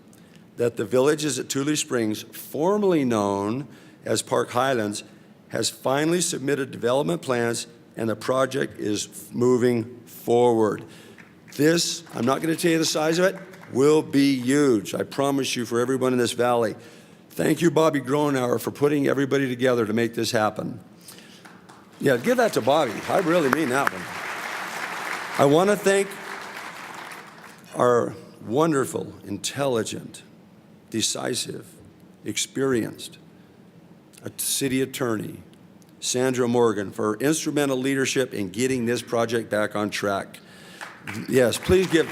that the Villages at Tule Springs, formerly known as Park Highlands, has finally submitted development plans, and the project is moving forward. This, I'm not going to tell you the size of it, will be huge. I promise you, for everyone in this valley. Thank you, Bobby Gronauer, for putting everybody together to make this happen. Yeah, give that to Bobby. I really mean that one. I want to thank our wonderful, intelligent, decisive, experienced city attorney, Sandra Morgan, for her instrumental leadership in getting this project back on track. Yes, please give.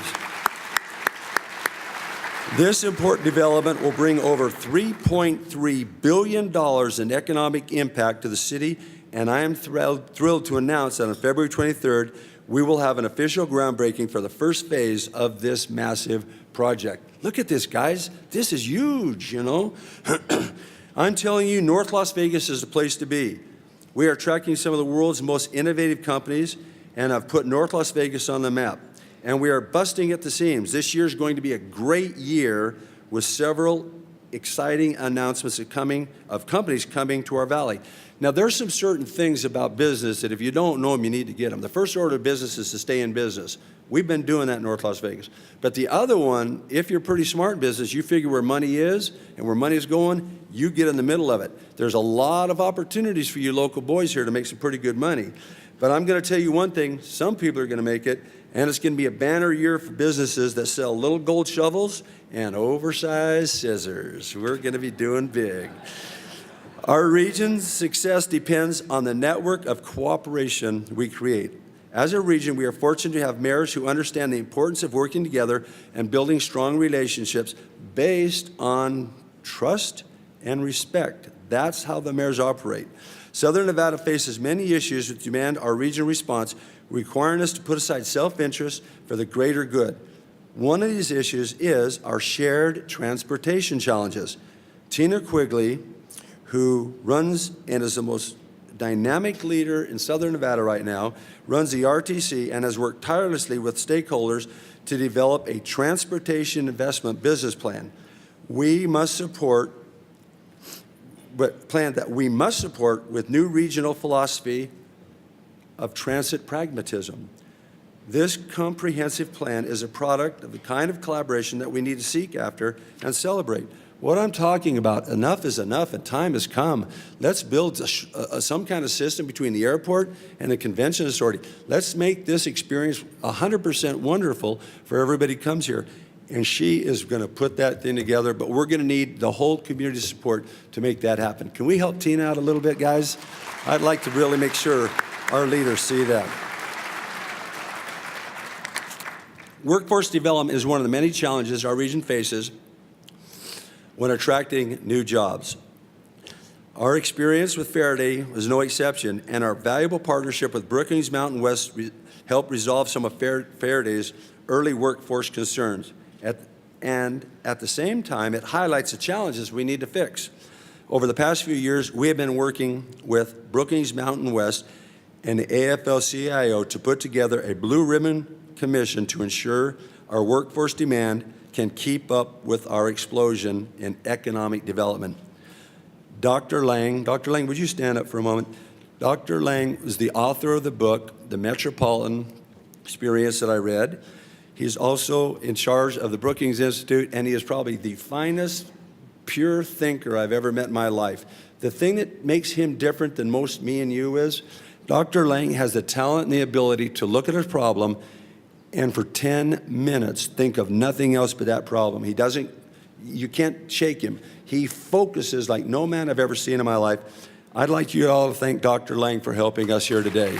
This important development will bring over $3.3 billion in economic impact to the city, and I am thrilled to announce that on February 23rd, we will have an official groundbreaking for the first phase of this massive project. Look at this, guys. This is huge, you know. I'm telling you, North Las Vegas is the place to be. We are attracting some of the world's most innovative companies and have put North Las Vegas on the map. And we are busting at the seams. This year is going to be a great year with several exciting announcements of companies coming to our valley. Now, there's some certain things about business that if you don't know them, you need to get them. The first order of business is to stay in business. We've been doing that in North Las Vegas. But the other one, if you're pretty smart in business, you figure where money is and where money is going, you get in the middle of it. There's a lot of opportunities for you local boys here to make some pretty good money. But I'm going to tell you one thing, some people are going to make it, and it's going to be a banner year for businesses that sell little gold shovels and oversized scissors. We're going to be doing big. Our region's success depends on the network of cooperation we create. As a region, we are fortunate to have mayors who understand the importance of working together and building strong relationships based on trust and respect. That's how the mayors operate. Southern Nevada faces many issues that demand our regional response, requiring us to put aside self-interest for the greater good. One of these issues is our shared transportation challenges. Tina Quigley, who runs and is the most dynamic leader in Southern Nevada right now, runs the RTC and has worked tirelessly with stakeholders to develop a transportation investment business plan. We must support, but plan that we must support with new regional philosophy of transit pragmatism. This comprehensive plan is a product of the kind of collaboration that we need to seek after and celebrate. What I'm talking about, enough is enough and time has come. Let's build some kind of system between the airport and the convention authority. Let's make this experience 100% wonderful for everybody who comes here. And she is going to put that thing together, but we're going to need the whole community support to make that happen. Can we help Tina out a little bit, guys? I'd like to really make sure our leaders see that. Workforce development is one of the many challenges our region faces when attracting new jobs. Our experience with Faraday was no exception, and our valuable partnership with Brookings Mountain West helped resolve some of Faraday's early workforce concerns. And at the same time, it highlights the challenges we need to fix. Over the past few years, we have been working with Brookings Mountain West and the AFL-CIO to put together a blue ribbon commission to ensure our workforce demand can keep up with our explosion in economic development. Dr. Lang, would you stand up for a moment? Dr. Lang is the author of the book, The Metropolitan Experience, that I read. He's also in charge of the Brookings Institute, and he is probably the finest, pure thinker I've ever met in my life. The thing that makes him different than most me and you is Dr. Lang has the talent and the ability to look at a problem and for 10 minutes think of nothing else but that problem. You can't shake him. He focuses like no man I've ever seen in my life. I'd like you all to thank Dr. Lang for helping us here today.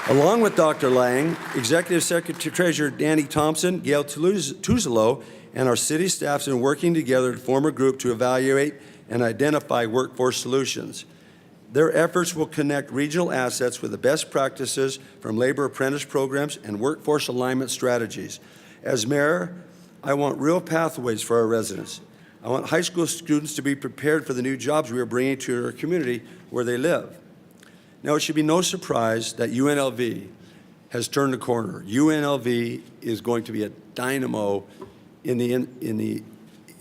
Along with Dr. Lang, Executive Secretary Treasurer Danny Thompson, Gail Tuzelo, and our city staffs are working together to form a group to evaluate and identify workforce solutions. Their efforts will connect regional assets with the best practices from labor apprentice programs and workforce alignment strategies. As mayor, I want real pathways for our residents. I want high school students to be prepared for the new jobs we are bringing to our community where they live. Now, it should be no surprise that UNLV has turned the corner. UNLV is going to be a dynamo in the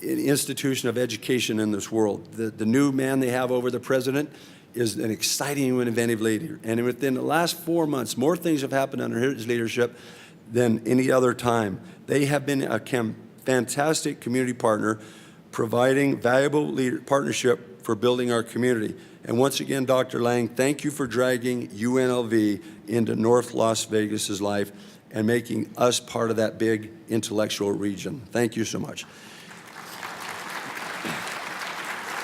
institution of education in this world. The new man they have over the president is an exciting and inventive leader. And within the last 4 months, more things have happened under his leadership than any other time. They have been a fantastic community partner, providing valuable partnership for building our community. And once again, Dr. Lang, thank you for dragging UNLV into North Las Vegas's life and making us part of that big intellectual region. Thank you so much.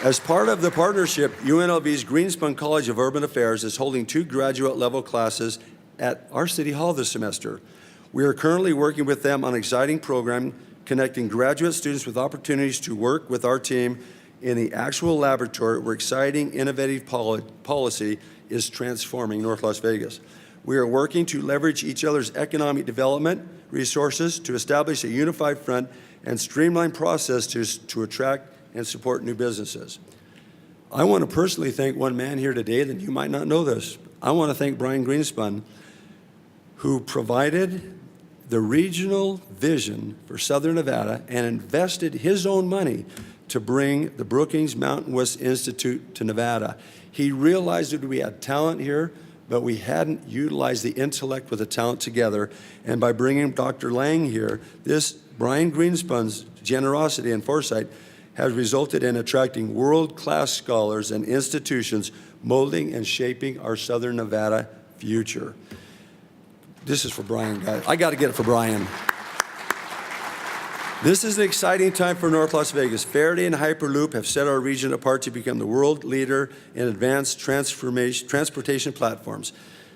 As part of the partnership, UNLV's Greenspun College of Urban Affairs is holding 2 graduate-level classes at our City Hall this semester. We are currently working with them on an exciting program connecting graduate students with opportunities to work with our team in the actual laboratory where exciting, innovative policy is transforming North Las Vegas. We are working to leverage each other's economic development resources to establish a unified front and streamline processes to attract and support new businesses. I want to personally thank one man here today that you might not know this. I want to thank Brian Greenspun, who provided the regional vision for Southern Nevada and invested his own money to bring the Brookings Mountain West Institute to Nevada. He realized that we had talent here, but we hadn't utilized the intellect with the talent together. And by bringing Dr. Lang here, this Brian Greenspun's generosity and foresight has resulted in attracting world-class scholars and institutions molding and shaping our Southern Nevada future. This is for Brian, guys. I got to get it for Brian. This is an exciting time for North Las Vegas. Faraday and Hyperloop have set our region apart to become the world leader in advanced transportation platforms.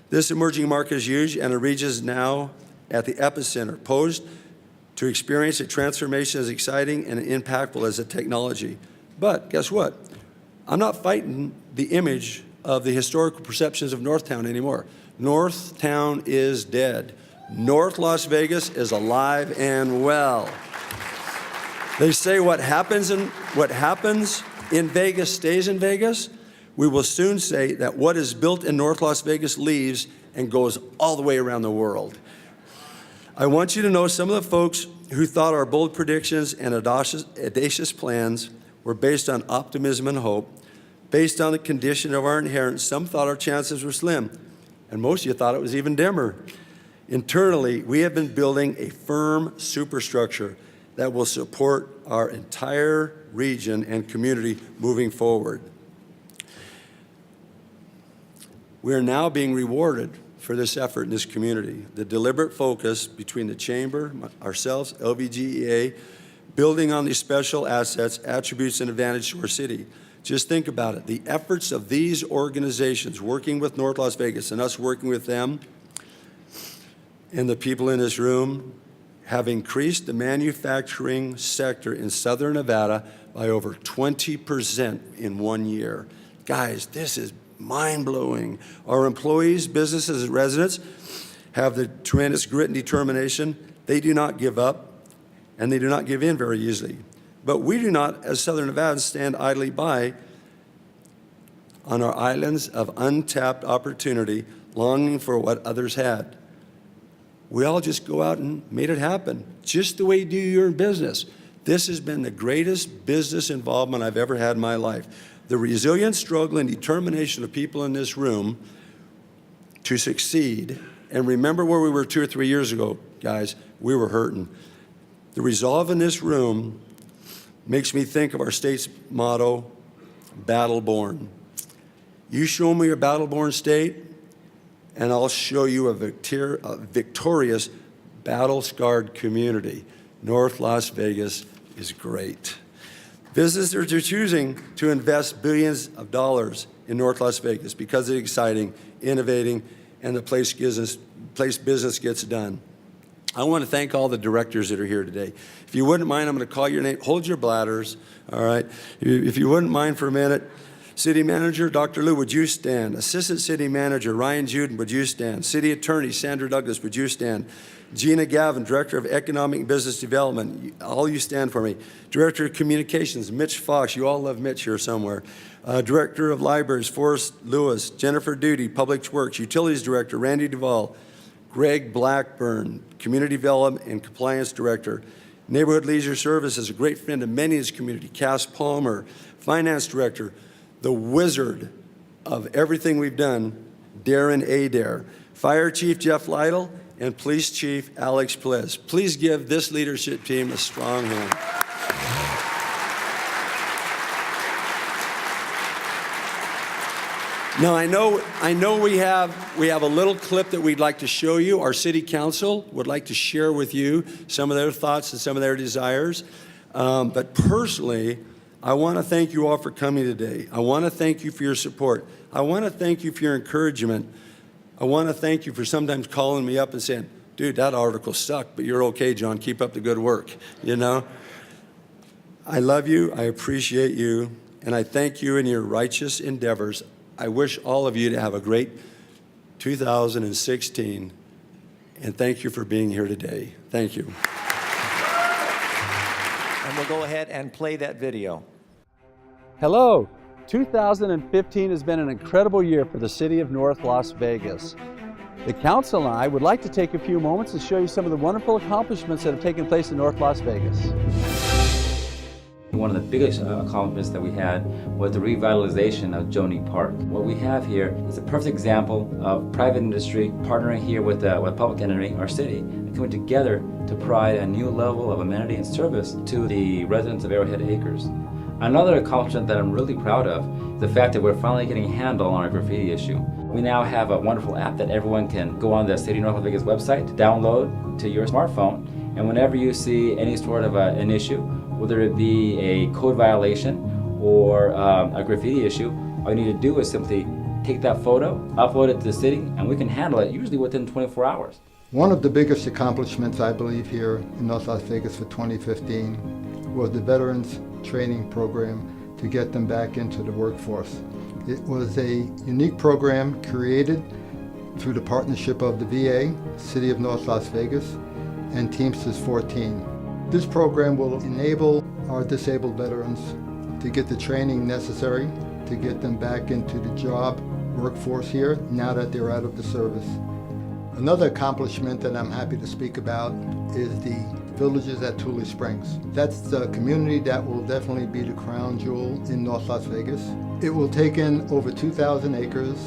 This emerging market is huge, and our region is now at the epicenter, posed to experience a transformation as exciting and impactful as a technology. But guess what? I'm not fighting the image of the historical perceptions of Northtown anymore. Northtown is dead. North Las Vegas is alive and well. They say what happens in Vegas stays in Vegas. We will soon say that what is built in North Las Vegas leaves and goes all the way around the world. I want you to know some of the folks who thought our bold predictions and audacious plans were based on optimism and hope, based on the condition of our inheritance. Some thought our chances were slim, and most of you thought it was even dimmer. Internally, we have been building a firm superstructure that will support our entire region and community moving forward. We are now being rewarded for this effort in this community. The deliberate focus between the Chamber, ourselves, LVGEA, building on these special assets, attributes, and advantage to our city. Just think about it. The efforts of these organizations working with North Las Vegas and us working with them and the people in this room have increased the manufacturing sector in Southern Nevada by over 20% in 1 year. Guys, this is mind-blowing. Our employees, businesses, and residents have the tremendous grit and determination. They do not give up, and they do not give in very easily. But we do not, as Southern Nevadans, stand idly by on our islands of untapped opportunity, longing for what others had. We all just go out and made it happen, just the way you do your business. This has been the greatest business involvement I've ever had in my life. The resilience, struggle, and determination of people in this room to succeed. And remember where we were 2 or 3 years ago, guys. We were hurting. The resolve in this room makes me think of our state's motto, battle born. You show me your battle born state, and I'll show you a victorious, battle-scarred community. North Las Vegas is great. Visitors are choosing to invest billions of dollars in North Las Vegas because it's exciting, innovating, and the place business gets done. I want to thank all the directors that are here today. If you wouldn't mind, I'm going to call your name. Hold your bladders, all right? If you wouldn't mind for a minute. City Manager, Dr. Lou, would you stand? Assistant City Manager, Ryan Juden, would you stand? City Attorney, Sandra Douglas, would you stand? Gina Gavin, Director of Economic and Business Development, all you stand for me. Director of Communications, Mitch Fox, you all love Mitch here somewhere. Director of Libraries, Forrest Lewis. Jennifer Duty, Public Works. Utilities Director, Randy Duvall. Greg Blackburn, Community Development and Compliance Director. Neighborhood Leisure Services, a great friend of many in this community. Cass Palmer, Finance Director. The wizard of everything we've done, Darren Adair. Fire Chief Jeff Lytle, and Police Chief Alex Pliz. Please give this leadership team a strong hand. Now, I know we have a little clip that we'd like to show you. Our city council would like to share with you some of their thoughts and some of their desires. But personally, I want to thank you all for coming today. I want to thank you for your support. I want to thank you for your encouragement. I want to thank you for sometimes calling me up and saying, dude, that article sucked, but you're okay, John. Keep up the good work, you know? I love you. I appreciate you. And I thank you in your righteous endeavors. I wish all of you to have a great 2016. And thank you for being here today. Thank you. And we'll go ahead and play that video. Hello. 2015 has been an incredible year for the city of North Las Vegas. The Council and I would like to take a few moments to show you some of the wonderful accomplishments that have taken place in North Las Vegas. One of the biggest accomplishments that we had was the revitalization of Joni Park. What we have here is a perfect example of private industry partnering here with a public entity, our city, and coming together to provide a new level of amenity and service to the residents of Arrowhead Acres. Another accomplishment that I'm really proud of is the fact that we're finally getting a handle on our graffiti issue. We now have a wonderful app that everyone can go on the City of North Las Vegas website, download to your smartphone, and whenever you see any sort of an issue, whether it be a code violation or a graffiti issue, all you need to do is simply take that photo, upload it to the city, and we can handle it usually within 24 hours. One of the biggest accomplishments, I believe, here in North Las Vegas for 2015 was the Veterans Training Program to get them back into the workforce. It was a unique program created through the partnership of the VA, City of North Las Vegas, and Teamsters 14. This program will enable our disabled veterans to get the training necessary to get them back into the job workforce here now that they're out of the service. Another accomplishment that I'm happy to speak about is the Villages at Tule Springs. That's the community that will definitely be the crown jewel in North Las Vegas. It will take in over 2,000 acres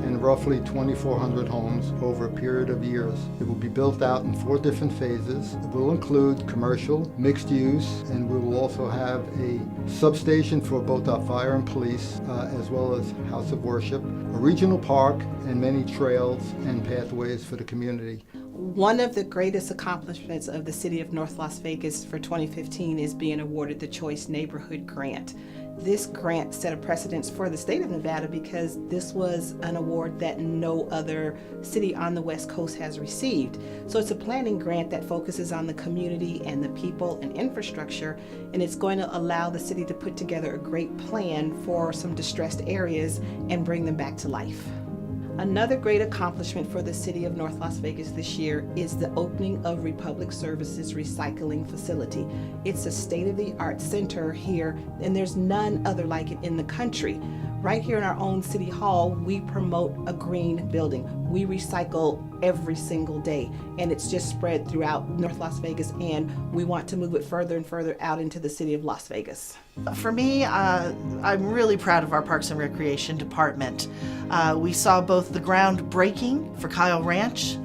and roughly 2,400 homes over a period of years. It will be built out in 4 different phases. It will include commercial, mixed use, and we will also have a substation for both our fire and police, as well as house of worship, a regional park, and many trails and pathways for the community. One of the greatest accomplishments of the City of North Las Vegas for 2015 is being awarded the Choice Neighborhood Grant. This grant set a precedence for the state of Nevada because this was an award that no other city on the West Coast has received. So it's a planning grant that focuses on the community and the people and infrastructure, and it's going to allow the city to put together a great plan for some distressed areas and bring them back to life. Another great accomplishment for the City of North Las Vegas this year is the opening of Republic Services Recycling Facility. It's a state-of-the-art center here, and there's none other like it in the country. Right here in our own City Hall, we promote a green building. We recycle every single day, and it's just spread throughout North Las Vegas, and we want to move it further and further out into the city of Las Vegas. For me, I'm really proud of our Parks and Recreation Department. We saw both the groundbreaking for Kyle Ranch,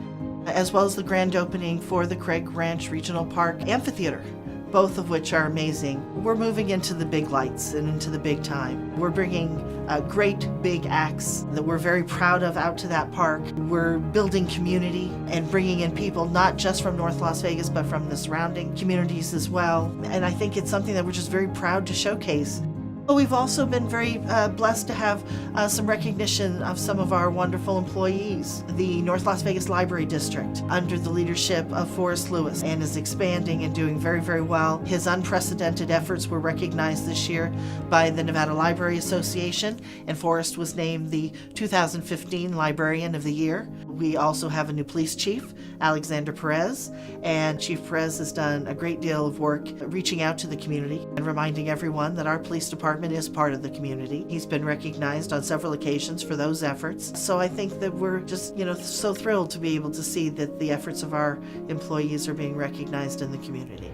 as well as the grand opening for the Craig Ranch Regional Park Amphitheater, both of which are amazing. We're moving into the big lights and into the big time. We're bringing great big acts that we're very proud of out to that park. We're building community and bringing in people not just from North Las Vegas, but from the surrounding communities as well. And I think it's something that we're just very proud to showcase. We've also been very blessed to have some recognition of some of our wonderful employees. The North Las Vegas Library District, under the leadership of Forrest Lewis, and is expanding and doing very, very well. His unprecedented efforts were recognized this year by the Nevada Library Association, and Forrest was named the 2015 Librarian of the Year. We also have a new police chief, Alexander Perez, and Chief Perez has done a great deal of work reaching out to the community and reminding everyone that our police department is part of the community. He's been recognized on several occasions for those efforts. So I think that we're just, so thrilled to be able to see that the efforts of our employees are being recognized in the community.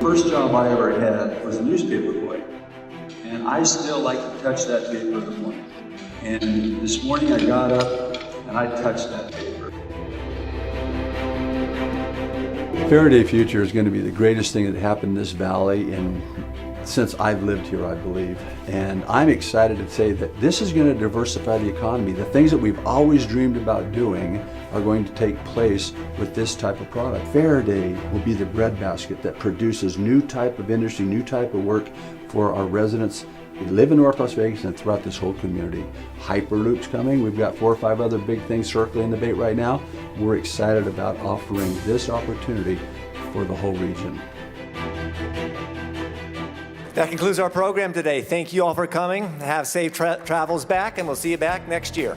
First job I ever had was a newspaper boy, and I still like to touch that paper in the morning. And this morning I got up and I touched that paper. Faraday Future is going to be the greatest thing that happened in this valley since I've lived here, I believe. And I'm excited to say that this is going to diversify the economy. The things that we've always dreamed about doing are going to take place with this type of product. Faraday will be the breadbasket that produces new type of industry, new type of work for our residents who live in North Las Vegas and throughout this whole community. Hyperloop's coming. We've got 4 or 5 other big things circling the bait right now. We're excited about offering this opportunity for the whole region. That concludes our program today. Thank you all for coming. Have safe travels back, and we'll see you back next year.